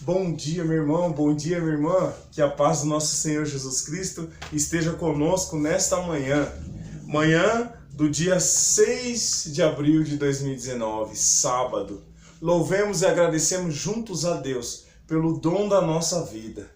Bom dia, meu irmão, bom dia, minha irmã. Que a paz do nosso Senhor Jesus Cristo esteja conosco nesta manhã. Manhã do dia 6 de abril de 2019, sábado. Louvemos e agradecemos juntos a Deus pelo dom da nossa vida.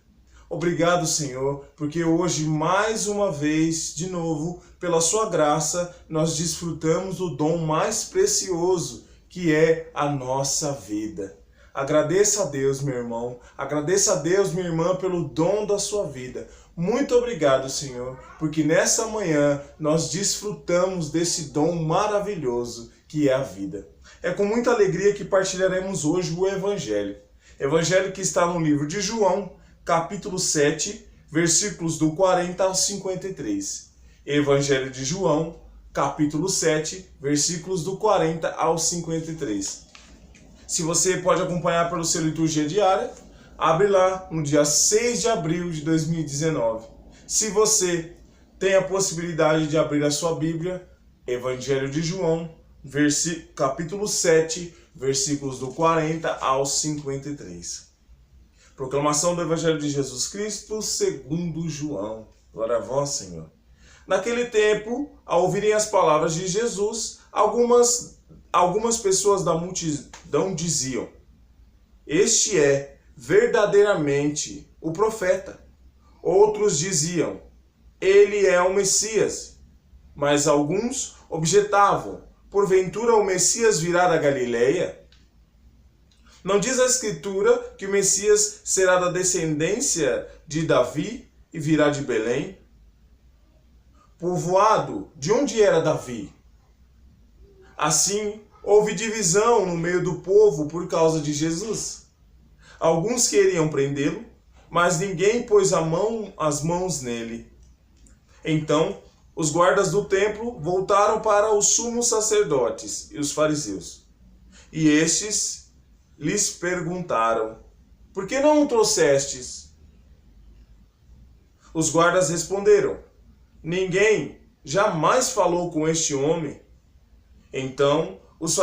Obrigado, Senhor, porque hoje, mais uma vez, de novo, pela sua graça, nós desfrutamos do dom mais precioso, que é a nossa vida. Agradeça a Deus, meu irmão. Agradeça a Deus, minha irmã, pelo dom da sua vida. Muito obrigado, Senhor, porque nessa manhã nós desfrutamos desse dom maravilhoso que é a vida. É com muita alegria que partilharemos hoje o Evangelho. Evangelho que está no livro de João, capítulo 7, versículos do 40 ao 53. Evangelho de João, capítulo 7, versículos do 40 ao 53. Se você pode acompanhar pelo seu liturgia diária, abre lá no dia 6 de abril de 2019. Se você tem a possibilidade de abrir a sua Bíblia, Evangelho de João, capítulo 7, versículos do 40 ao 53. Proclamação do Evangelho de Jesus Cristo segundo João. Glória a vós, Senhor. Naquele tempo, ao ouvirem as palavras de Jesus, algumas pessoas da multidão diziam: "Este é verdadeiramente o profeta." Outros diziam: "Ele é o Messias." Mas alguns objetavam: "Porventura o Messias virá da Galileia? Não diz a Escritura que o Messias será da descendência de Davi e virá de Belém? Povoado de onde era Davi?" Assim, houve divisão no meio do povo por causa de Jesus. Alguns queriam prendê-lo, mas ninguém pôs as mãos nele. Então, os guardas do templo voltaram para os sumos sacerdotes e os fariseus. E estes lhes perguntaram: "Por que não o trouxestes?" Os guardas responderam: "Ninguém jamais falou com este homem." Então os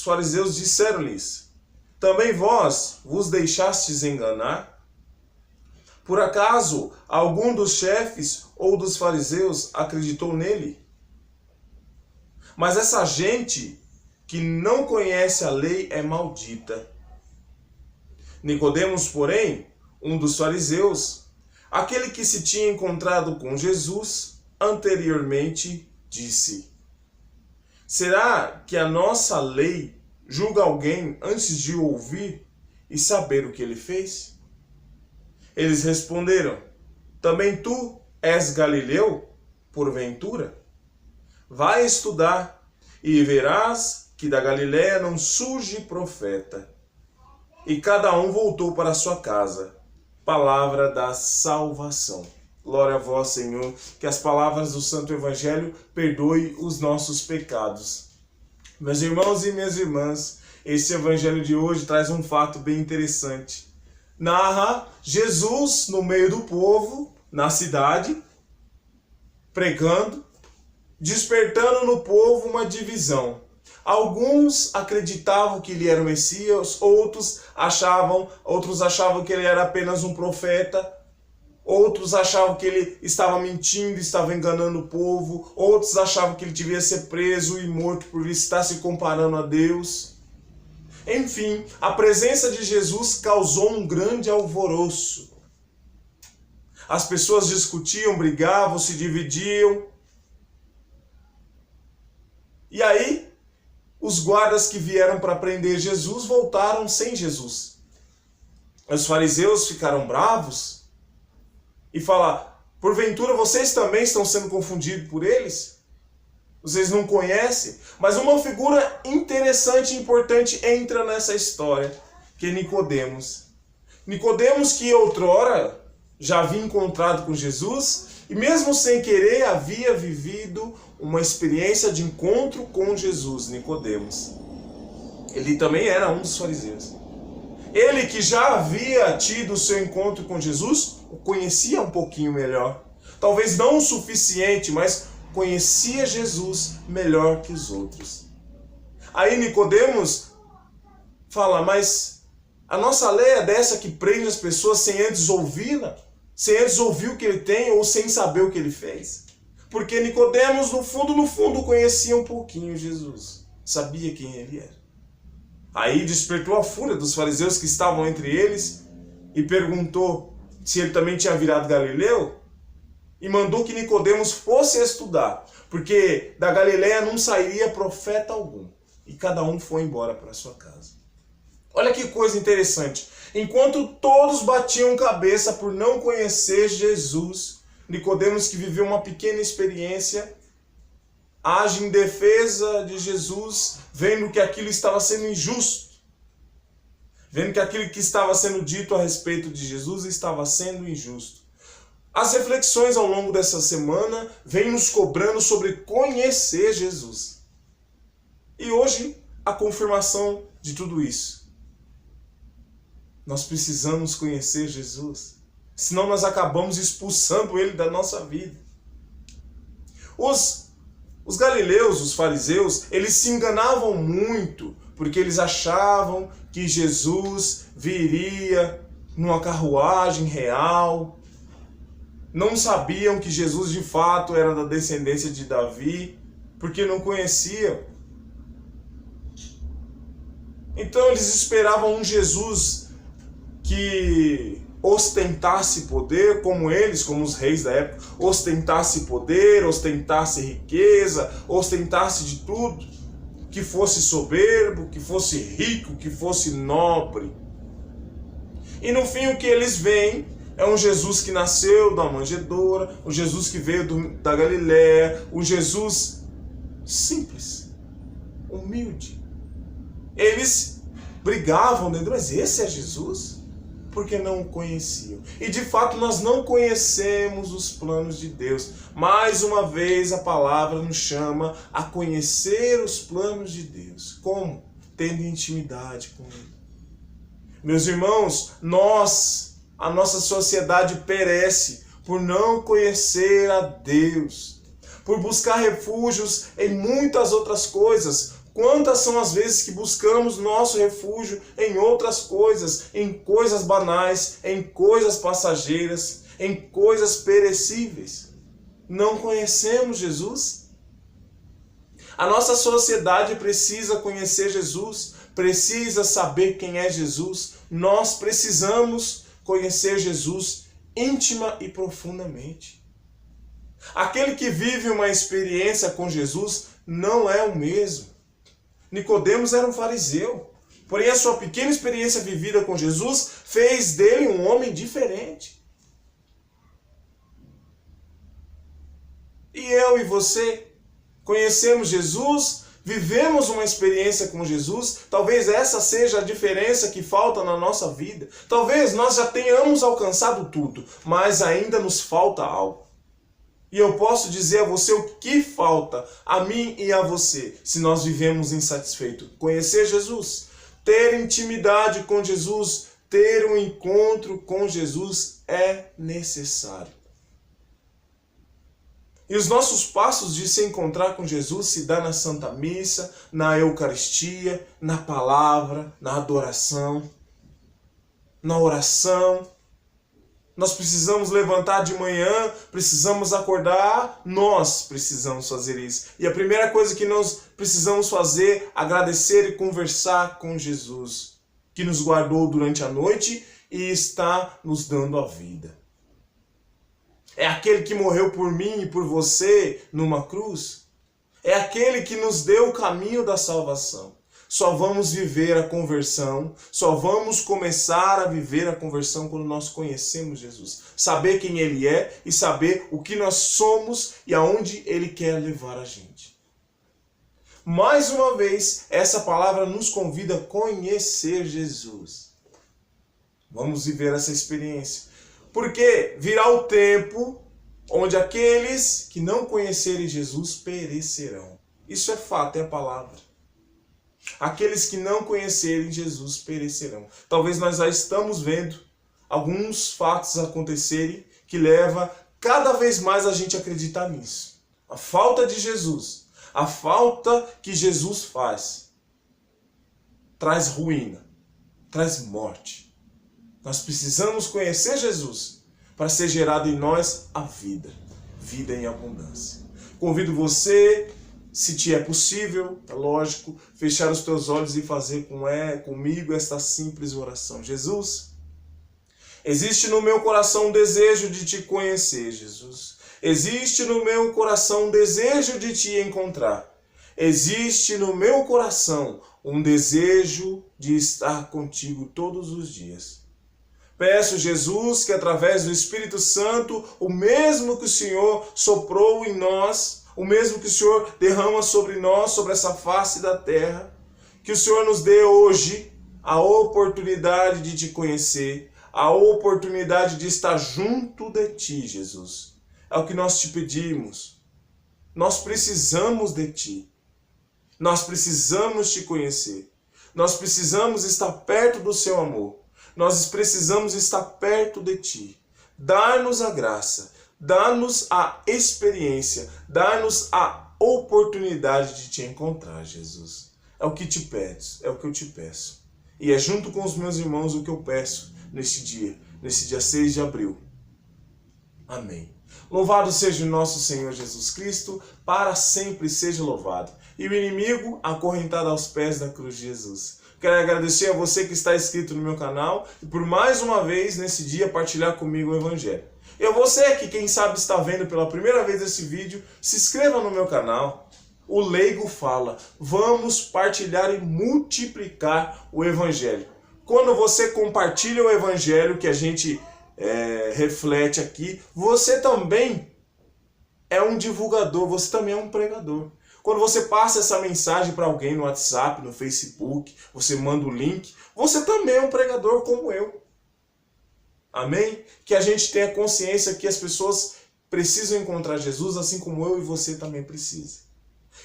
fariseus disseram-lhes: "Também vós vos deixastes enganar? Por acaso algum dos chefes ou dos fariseus acreditou nele? Mas essa gente que não conhece a lei é maldita." Nicodemos, porém, um dos fariseus, aquele que se tinha encontrado com Jesus anteriormente, disse: "Será que a nossa lei julga alguém antes de o ouvir e saber o que ele fez?" Eles responderam: "Também tu és galileu, porventura? Vai estudar e verás que da Galileia não surge profeta." E cada um voltou para a sua casa. Palavra da salvação. Glória a vós, Senhor, que as palavras do Santo Evangelho perdoem os nossos pecados. Meus irmãos e minhas irmãs, esse Evangelho de hoje traz um fato bem interessante. Narra Jesus no meio do povo, na cidade, pregando, despertando no povo uma divisão. Alguns acreditavam que ele era o Messias, outros achavam que ele era apenas um profeta. Outros achavam que ele estava mentindo, estava enganando o povo. Outros achavam que ele devia ser preso e morto por estar se comparando a Deus. Enfim, a presença de Jesus causou um grande alvoroço. As pessoas discutiam, brigavam, se dividiam. E aí, os guardas que vieram para prender Jesus voltaram sem Jesus. Os fariseus ficaram bravos e falar: "Porventura vocês também estão sendo confundidos por eles? Vocês não conhecem?" Mas uma figura interessante e importante entra nessa história, que é Nicodemos. Nicodemos, que outrora já havia encontrado com Jesus e mesmo sem querer havia vivido uma experiência de encontro com Jesus. Nicodemos, ele também era um dos fariseus. Ele que já havia tido o seu encontro com Jesus, o conhecia um pouquinho melhor. Talvez não o suficiente, mas conhecia Jesus melhor que os outros. Aí Nicodemos fala: "Mas A nossa lei é dessa que prende as pessoas sem antes ouvi-la, sem antes ouvir o que ele tem ou sem saber o que ele fez. Porque Nicodemos, no fundo, conhecia um pouquinho Jesus, sabia quem ele era. Aí despertou a fúria dos fariseus que estavam entre eles e perguntou se ele também tinha virado Galileu e mandou que Nicodemos fosse estudar, porque da Galileia não sairia profeta algum. E cada um foi embora para sua casa. Olha que coisa interessante. Enquanto todos batiam cabeça por não conhecer Jesus, Nicodemos, que viveu uma pequena experiência, age em defesa de Jesus, vendo que aquilo estava sendo injusto. Vendo que aquilo que estava sendo dito a respeito de Jesus estava sendo injusto. As reflexões ao longo dessa semana vêm nos cobrando sobre conhecer Jesus. E hoje, a confirmação de tudo isso. Nós precisamos conhecer Jesus, senão nós acabamos expulsando ele da nossa vida. Os galileus, os fariseus, eles se enganavam muito, porque eles achavam que Jesus viria numa carruagem real. Não sabiam que Jesus de fato era da descendência de Davi, porque não conheciam. Então eles esperavam um Jesus que ostentasse poder, como eles, como os reis da época, ostentasse poder, ostentasse riqueza, ostentasse de tudo, que fosse soberbo, que fosse rico, que fosse nobre. E no fim o que eles veem é um Jesus que nasceu da manjedoura, um Jesus que veio da Galileia, um Jesus simples, humilde. Eles brigavam dentro, mas esse é Jesus? Porque não o conheciam. E de fato nós não conhecemos os planos de Deus. Mais uma vez a palavra nos chama a conhecer os planos de Deus. Como? Tendo intimidade com Ele. Meus irmãos, a nossa sociedade perece por não conhecer a Deus, por buscar refúgios em muitas outras coisas. Quantas são as vezes que buscamos nosso refúgio em outras coisas, em coisas banais, em coisas passageiras, em coisas perecíveis? Não conhecemos Jesus? A nossa sociedade precisa conhecer Jesus, precisa saber quem é Jesus. Nós precisamos conhecer Jesus íntima e profundamente. Aquele que vive uma experiência com Jesus não é o mesmo. Nicodemos era um fariseu, porém a sua pequena experiência vivida com Jesus fez dele um homem diferente. E eu e você conhecemos Jesus, vivemos uma experiência com Jesus, talvez essa seja a diferença que falta na nossa vida. Talvez nós já tenhamos alcançado tudo, mas ainda nos falta algo. E eu posso dizer a você o que falta a mim e a você, se nós vivemos insatisfeitos. Conhecer Jesus, ter intimidade com Jesus, ter um encontro com Jesus é necessário. E os nossos passos de se encontrar com Jesus se dá na Santa Missa, na Eucaristia, na palavra, na adoração, na oração. Nós precisamos levantar de manhã, precisamos acordar, nós precisamos fazer isso. E a primeira coisa que nós precisamos fazer é agradecer e conversar com Jesus, que nos guardou durante a noite e está nos dando a vida. É aquele que morreu por mim e por você numa cruz. É aquele que nos deu o caminho da salvação. Só vamos viver a conversão, só vamos começar a viver a conversão quando nós conhecemos Jesus. Saber quem Ele é e saber o que nós somos e aonde Ele quer levar a gente. Mais uma vez, essa palavra nos convida a conhecer Jesus. Vamos viver essa experiência. Porque virá o tempo onde aqueles que não conhecerem Jesus perecerão. Isso é fato, é a palavra. Aqueles que não conhecerem Jesus perecerão. Talvez nós já estamos vendo alguns fatos acontecerem que leva cada vez mais a gente a acreditar nisso. A falta de Jesus, a falta que Jesus faz, traz ruína, traz morte. Nós precisamos conhecer Jesus para ser gerado em nós a vida, vida em abundância. Convido você, se te é possível, é lógico, fechar os teus olhos e fazer comigo esta simples oração. Jesus, existe no meu coração um desejo de te conhecer, Jesus. Existe no meu coração um desejo de te encontrar. Existe no meu coração um desejo de estar contigo todos os dias. Peço, Jesus, que através do Espírito Santo, o mesmo que o Senhor soprou em nós, o mesmo que o Senhor derrama sobre nós, sobre essa face da terra, que o Senhor nos dê hoje a oportunidade de te conhecer, a oportunidade de estar junto de ti, Jesus. É o que nós te pedimos. Nós precisamos de ti. Nós precisamos te conhecer. Nós precisamos estar perto do seu amor. Nós precisamos estar perto de ti. Dá-nos a graça, dá-nos a experiência, dá-nos a oportunidade de te encontrar, Jesus. É o que te peço, é o que eu te peço. E é junto com os meus irmãos o que eu peço neste dia 6 de abril. Amém. Louvado seja o nosso Senhor Jesus Cristo, para sempre seja louvado. E o inimigo acorrentado aos pés da cruz de Jesus. Quero agradecer a você que está inscrito no meu canal e por mais uma vez nesse dia partilhar comigo o Evangelho. E a você que quem sabe está vendo pela primeira vez esse vídeo, se inscreva no meu canal. O Leigo Fala. Vamos partilhar e multiplicar o Evangelho. Quando você compartilha o Evangelho que a gente reflete aqui, você também é um divulgador, você também é um pregador. Quando você passa essa mensagem para alguém no WhatsApp, no Facebook, você manda o link, você também é um pregador como eu. Amém? Que a gente tenha consciência que as pessoas precisam encontrar Jesus, assim como eu e você também precisa.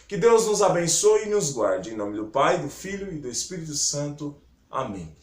Que Deus nos abençoe e nos guarde. Em nome do Pai, do Filho e do Espírito Santo. Amém.